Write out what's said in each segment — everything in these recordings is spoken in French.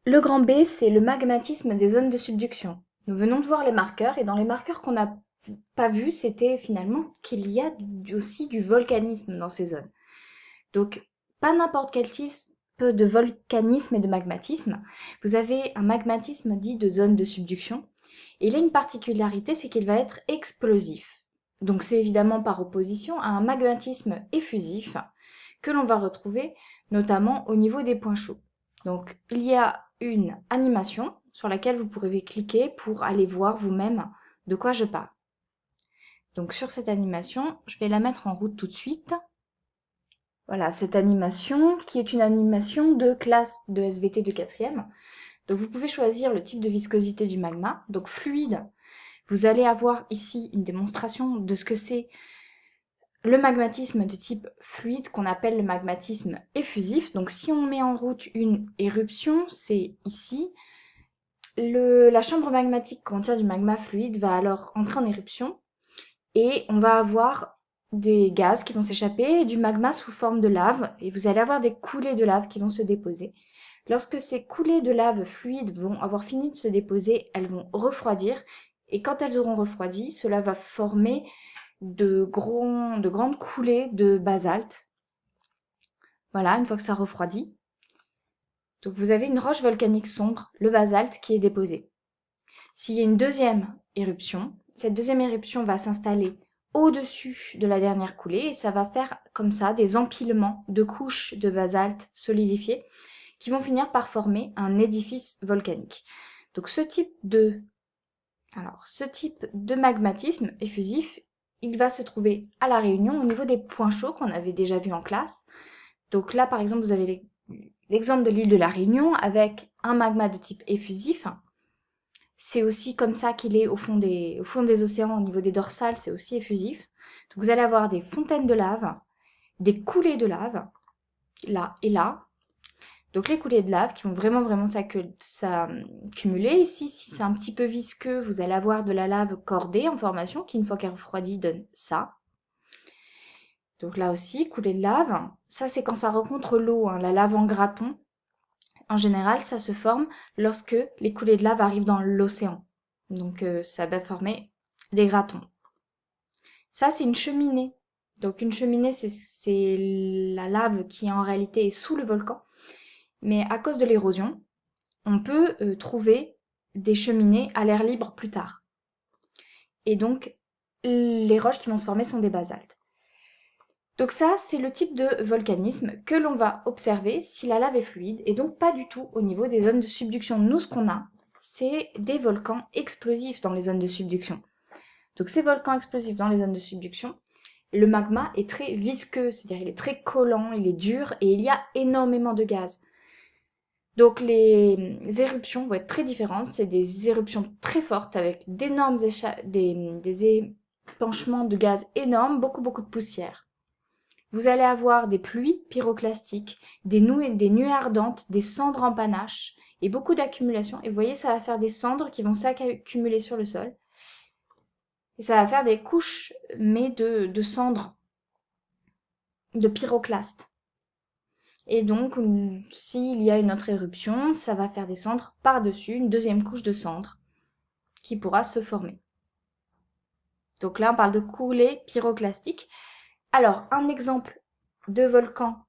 Le grand B, c'est le magmatisme des zones de subduction. Nous venons de voir les marqueurs et dans les marqueurs qu'on n'a pas vus, c'était finalement qu'il y a aussi du volcanisme dans ces zones. Donc, pas n'importe quel type de volcanisme et de magmatisme. Vous avez un magmatisme dit de zone de subduction. Et il a une particularité, c'est qu'il va être explosif. Donc, c'est évidemment par opposition à un magmatisme effusif que l'on va retrouver notamment au niveau des points chauds. Donc, il y a une animation sur laquelle vous pourrez cliquer pour aller voir vous-même de quoi je parle. Donc, sur cette animation, je vais la mettre en route tout de suite. Voilà, cette animation qui est une animation de classe de SVT de 4e. Donc, vous pouvez choisir le type de viscosité du magma. Donc, fluide, vous allez avoir ici une démonstration de ce que c'est le magmatisme de type fluide qu'on appelle le magmatisme effusif. Donc si on met en route une éruption, c'est ici. La chambre magmatique qui contient du magma fluide va alors entrer en éruption et on va avoir des gaz qui vont s'échapper, du magma sous forme de lave et vous allez avoir des coulées de lave qui vont se déposer. Lorsque ces coulées de lave fluide vont avoir fini de se déposer, elles vont refroidir et quand elles auront refroidi, cela va former de grandes coulées de basalte. Voilà, une fois que ça refroidit. Donc vous avez une roche volcanique sombre, le basalte, qui est déposé. S'il y a une deuxième éruption, cette deuxième éruption va s'installer au-dessus de la dernière coulée et ça va faire comme ça des empilements de couches de basalte solidifiées qui vont finir par former un édifice volcanique. Donc ce type de magmatisme effusif, il va se trouver à La Réunion au niveau des points chauds qu'on avait déjà vus en classe. Donc là, par exemple, vous avez l'exemple de l'île de La Réunion avec un magma de type effusif. C'est aussi comme ça qu'il est au fond des océans, au niveau des dorsales, c'est aussi effusif. Donc vous allez avoir des fontaines de lave, des coulées de lave, là et là. Donc les coulées de lave qui vont vraiment s'accumuler. Ici, si c'est un petit peu visqueux, vous allez avoir de la lave cordée en formation qui, une fois qu'elle refroidit, donne ça. Donc là aussi, coulée de lave. Ça, c'est quand ça rencontre l'eau, hein, la lave en graton. En général, ça se forme lorsque les coulées de lave arrivent dans l'océan. Donc ça va former des gratons. Ça, c'est une cheminée. Donc une cheminée, c'est la lave qui en réalité est sous le volcan. Mais à cause de l'érosion, on peut trouver des cheminées à l'air libre plus tard. Et donc, les roches qui vont se former sont des basaltes. Donc ça, c'est le type de volcanisme que l'on va observer si la lave est fluide et donc pas du tout au niveau des zones de subduction. Nous, ce qu'on a, c'est des volcans explosifs dans les zones de subduction. Donc ces volcans explosifs dans les zones de subduction, le magma est très visqueux, c'est-à-dire il est très collant, il est dur et il y a énormément de gaz. Donc les éruptions vont être très différentes, c'est des éruptions très fortes avec des épanchements de gaz énormes, beaucoup de poussière. Vous allez avoir des pluies pyroclastiques, des nuées ardentes, des cendres en panache et beaucoup d'accumulation. Et vous voyez, ça va faire des cendres qui vont s'accumuler sur le sol. Et ça va faire des couches, mais de cendres, de pyroclastes. Et donc, s'il y a une autre éruption, ça va faire des cendres par-dessus, une deuxième couche de cendres qui pourra se former. Donc là, on parle de coulée pyroclastique. Alors, un exemple de volcan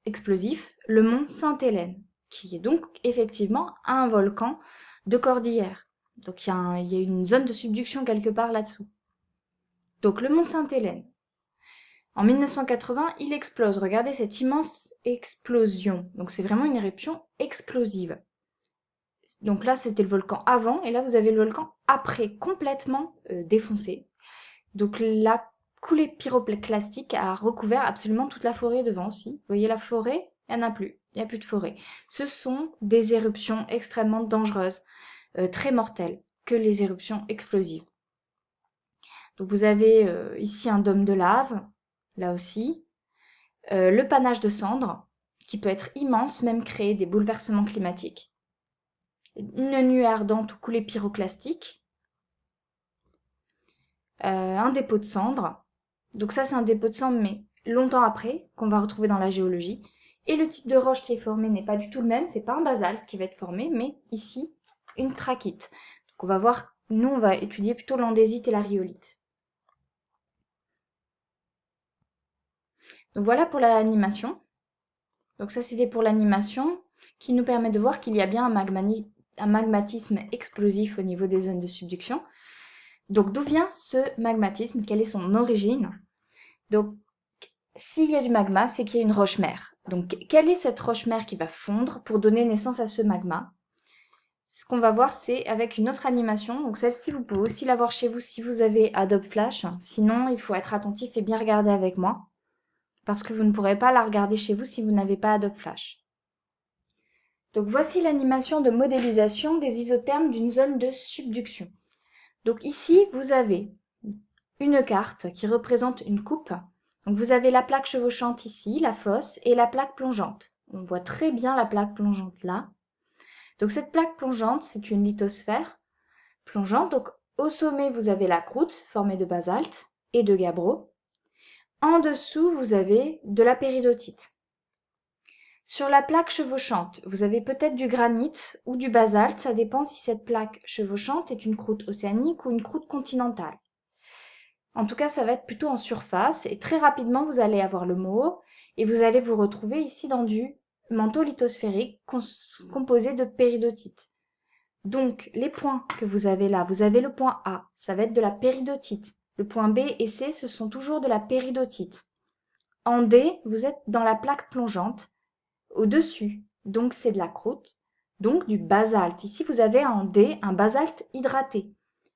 explosif, le mont Sainte-Hélène, qui est donc effectivement un volcan de cordillère. Donc il y a une zone de subduction quelque part là-dessous. Donc le mont Sainte-Hélène, en 1980, il explose. Regardez cette immense explosion. Donc c'est vraiment une éruption explosive. Donc là, c'était le volcan avant, et là, vous avez le volcan après, complètement défoncé. Donc la coulée pyroclastique a recouvert absolument toute la forêt devant aussi. Vous voyez la forêt? Il n'y en a plus. Il n'y a plus de forêt. Ce sont des éruptions extrêmement dangereuses, très mortelles, que les éruptions explosives. Donc vous avez ici un dôme de lave, là aussi. Le panache de cendres, qui peut être immense, même créer des bouleversements climatiques. Une nuée ardente ou coulée pyroclastique. Un dépôt de cendres. Donc ça, c'est un dépôt de cendres, mais longtemps après, qu'on va retrouver dans la géologie. Et le type de roche qui est formé n'est pas du tout le même. C'est pas un basalte qui va être formé, mais ici, une trachyte. Donc on va voir, nous on va étudier plutôt l'andésite et la rhyolite. Donc voilà pour l'animation. Donc ça c'était pour l'animation qui nous permet de voir qu'il y a bien un magmatisme explosif au niveau des zones de subduction. Donc d'où vient ce magmatisme? Quelle est son origine? Donc s'il y a du magma, c'est qu'il y a une roche-mère. Donc quelle est cette roche-mère qui va fondre pour donner naissance à ce magma? Ce qu'on va voir, c'est avec une autre animation. Donc celle-ci, vous pouvez aussi la voir chez vous si vous avez Adobe Flash. Sinon, il faut être attentif et bien regarder avec moi, parce que vous ne pourrez pas la regarder chez vous si vous n'avez pas Adobe Flash. Donc voici l'animation de modélisation des isothermes d'une zone de subduction. Donc ici, vous avez une carte qui représente une coupe. Donc vous avez la plaque chevauchante ici, la fosse, et la plaque plongeante. On voit très bien la plaque plongeante là. Donc cette plaque plongeante, c'est une lithosphère plongeante. Donc au sommet, vous avez la croûte formée de basalte et de gabbro. En dessous, vous avez de la péridotite. Sur la plaque chevauchante, vous avez peut-être du granit ou du basalte, ça dépend si cette plaque chevauchante est une croûte océanique ou une croûte continentale. En tout cas, ça va être plutôt en surface et très rapidement, vous allez avoir le mot et vous allez vous retrouver ici dans du manteau lithosphérique composé de péridotite. Donc, les points que vous avez là, vous avez le point A, ça va être de la péridotite. Le point B et C, ce sont toujours de la péridotite. En D, vous êtes dans la plaque plongeante, au-dessus, donc c'est de la croûte, donc du basalte. Ici, vous avez en D un basalte hydraté.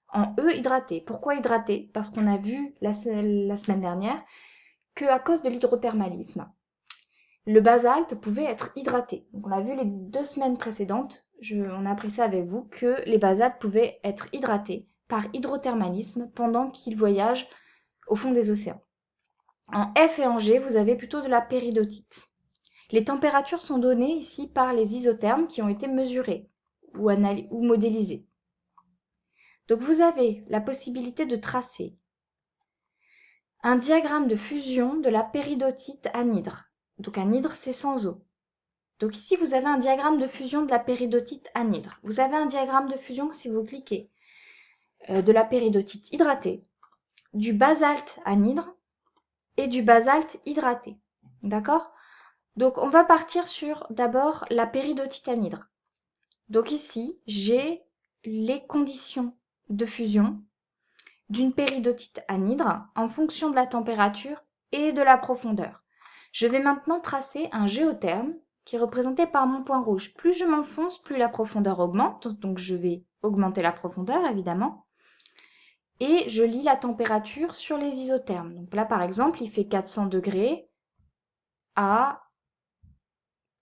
En E, hydraté. Pourquoi hydraté? Parce qu'on a vu la semaine dernière qu'à cause de l'hydrothermalisme, le basalte pouvait être hydraté. Donc on a vu les 2 semaines précédentes, on a appris ça avec vous, que les basaltes pouvaient être hydratés par hydrothermalisme pendant qu'ils voyagent au fond des océans. En F et en G, vous avez plutôt de la péridotite. Les températures sont données ici par les isothermes qui ont été mesurés ou modélisés. Donc vous avez la possibilité de tracer un diagramme de fusion de la péridotite anhydre. Donc anhydre, c'est sans eau. Donc ici, vous avez un diagramme de fusion de la péridotite anhydre. Vous avez un diagramme de fusion, si vous cliquez, de la péridotite hydratée, du basalte anhydre et du basalte hydraté. D'accord? Donc on va partir sur d'abord la péridotite anhydre. Donc ici, j'ai les conditions de fusion d'une péridotite anhydre en fonction de la température et de la profondeur. Je vais maintenant tracer un géotherme qui est représenté par mon point rouge. Plus je m'enfonce, plus la profondeur augmente, donc je vais augmenter la profondeur évidemment. Et je lis la température sur les isothermes. Donc là par exemple, il fait 400 degrés à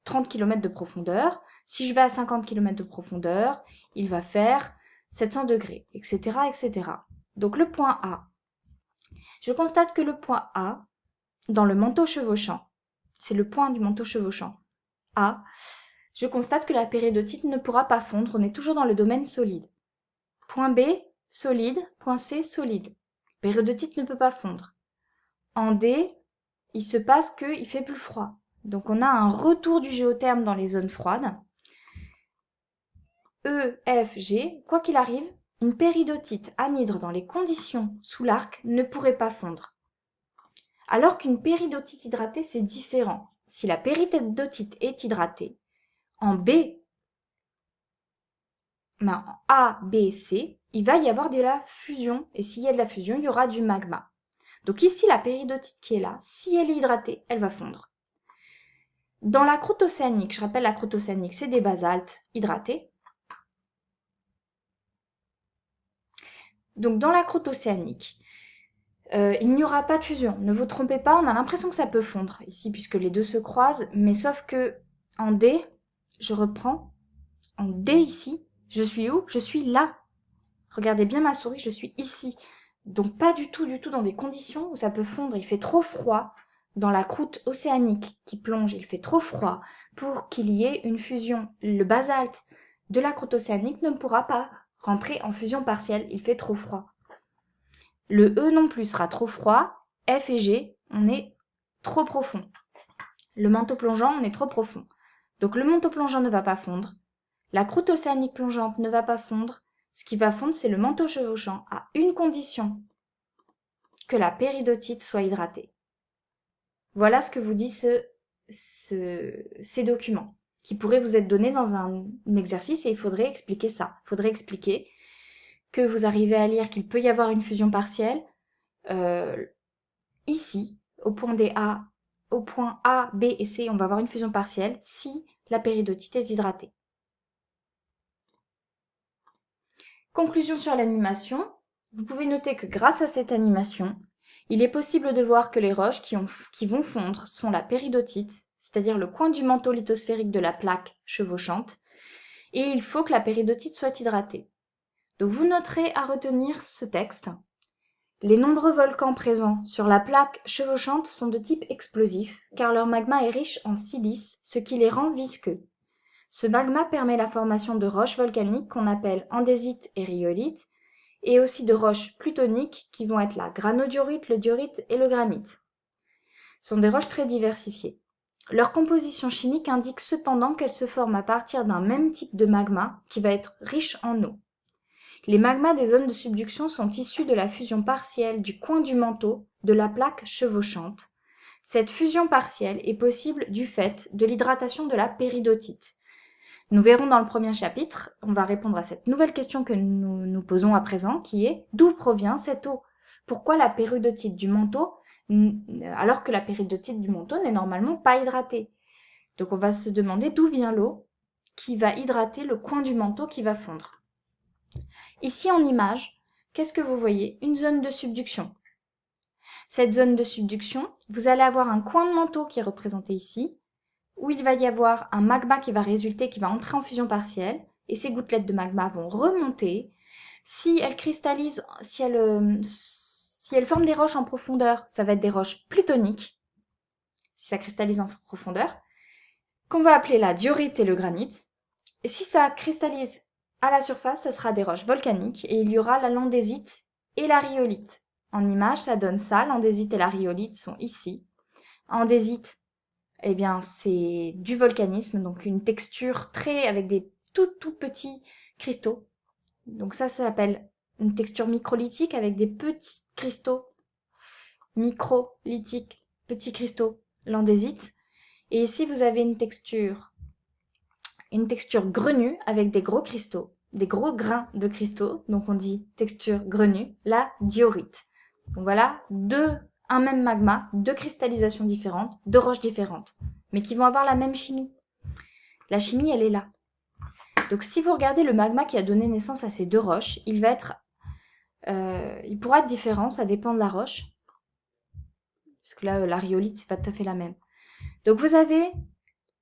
30 km de profondeur. Si je vais à 50 km de profondeur, il va faire 700 degrés, etc., etc. Donc le point A. Je constate que le point A, dans le manteau chevauchant, c'est le point du manteau chevauchant, A, je constate que la péridotite ne pourra pas fondre, on est toujours dans le domaine solide. Point B, solide, point C, solide. Péridotite ne peut pas fondre. En D, il se passe qu'il fait plus froid. Donc on a un retour du géotherme dans les zones froides. E, F, G, quoi qu'il arrive, une péridotite anhydre dans les conditions sous l'arc ne pourrait pas fondre. Alors qu'une péridotite hydratée, c'est différent. Si la péridotite est hydratée, en B, en A, B, C, il va y avoir de la fusion. Et s'il y a de la fusion, il y aura du magma. Donc ici, la péridotite qui est là, si elle est hydratée, elle va fondre. Dans la croûte océanique, je rappelle la croûte océanique, c'est des basaltes hydratés. Donc dans la croûte océanique, il n'y aura pas de fusion. Ne vous trompez pas, on a l'impression que ça peut fondre ici puisque les deux se croisent, mais sauf que en D, je reprends, en D ici, je suis où? Je suis là. Regardez bien ma souris, je suis ici. Donc pas du tout dans des conditions où ça peut fondre. Il fait trop froid dans la croûte océanique qui plonge. Il fait trop froid pour qu'il y ait une fusion. Le basalte de la croûte océanique ne pourra pas rentrer en fusion partielle. Il fait trop froid. Le E non plus sera trop froid. F et G, on est trop profond. Le manteau plongeant, on est trop profond. Donc le manteau plongeant ne va pas fondre. La croûte océanique plongeante ne va pas fondre. Ce qui va fondre, c'est le manteau chevauchant, à une condition, que la péridotite soit hydratée. Voilà ce que vous dit ces documents, qui pourraient vous être donnés dans un exercice et il faudrait expliquer ça. Il faudrait expliquer que vous arrivez à lire qu'il peut y avoir une fusion partielle ici, au point A, B et C, on va avoir une fusion partielle si la péridotite est hydratée. Conclusion sur l'animation. Vous pouvez noter que grâce à cette animation, il est possible de voir que les roches qui vont fondre sont la péridotite, c'est-à-dire le coin du manteau lithosphérique de la plaque chevauchante, et il faut que la péridotite soit hydratée. Donc vous noterez à retenir ce texte. Les nombreux volcans présents sur la plaque chevauchante sont de type explosif, car leur magma est riche en silice, ce qui les rend visqueux. Ce magma permet la formation de roches volcaniques qu'on appelle andésite et rhyolite, et aussi de roches plutoniques qui vont être la granodiorite, le diorite et le granit. Ce sont des roches très diversifiées. Leur composition chimique indique cependant qu'elles se forment à partir d'un même type de magma qui va être riche en eau. Les magmas des zones de subduction sont issus de la fusion partielle du coin du manteau de la plaque chevauchante. Cette fusion partielle est possible du fait de l'hydratation de la péridotite. Nous verrons dans le premier chapitre, on va répondre à cette nouvelle question que nous nous posons à présent, qui est d'où provient cette eau? Pourquoi la péridotite du manteau, alors que la péridotite du manteau n'est normalement pas hydratée? Donc on va se demander d'où vient l'eau qui va hydrater le coin du manteau qui va fondre. Ici en image, qu'est-ce que vous voyez? Une zone de subduction. Cette zone de subduction, vous allez avoir un coin de manteau qui est représenté ici, où il va y avoir un magma qui va résulter, qui va entrer en fusion partielle, et ces gouttelettes de magma vont remonter. Si elles cristallisent, si elles forment des roches en profondeur, ça va être des roches plutoniques, si ça cristallise en profondeur, qu'on va appeler la diorite et le granit. Et si ça cristallise à la surface, ça sera des roches volcaniques, et il y aura la landésite et la rhyolite. En image, ça donne ça, l'andésite et la rhyolite sont ici. Andésite, eh bien, c'est du volcanisme, donc une texture très avec des tout petits cristaux. Donc ça s'appelle une texture microlithique avec des petits cristaux microlithiques, petits cristaux landésite. Et ici, vous avez une texture grenue avec des gros cristaux, des gros grains de cristaux. Donc on dit texture grenue, la diorite. Donc voilà, un même magma, deux cristallisations différentes, deux roches différentes, mais qui vont avoir la même chimie. La chimie, elle est là. Donc si vous regardez le magma qui a donné naissance à ces deux roches, il pourra être différent, ça dépend de la roche. Parce que là, la rhyolite, c'est pas tout à fait la même. Donc vous avez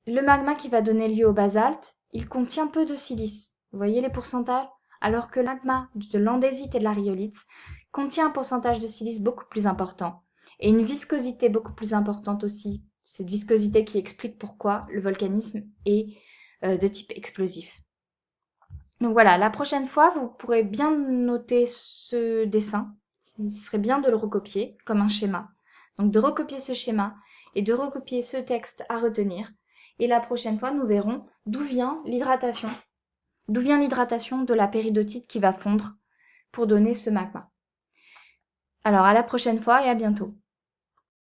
le magma qui va donner lieu au basalte, il contient peu de silice. Vous voyez les pourcentages? Alors que le magma de l'andésite et de la rhyolite contient un pourcentage de silice beaucoup plus important. Et une viscosité beaucoup plus importante aussi. Cette viscosité qui explique pourquoi le volcanisme est de type explosif. Donc voilà, la prochaine fois, vous pourrez bien noter ce dessin. Ce serait bien de le recopier comme un schéma. Donc de recopier ce schéma et de recopier ce texte à retenir. Et la prochaine fois, nous verrons d'où vient l'hydratation. D'où vient l'hydratation de la péridotite qui va fondre pour donner ce magma. Alors à la prochaine fois et à bientôt.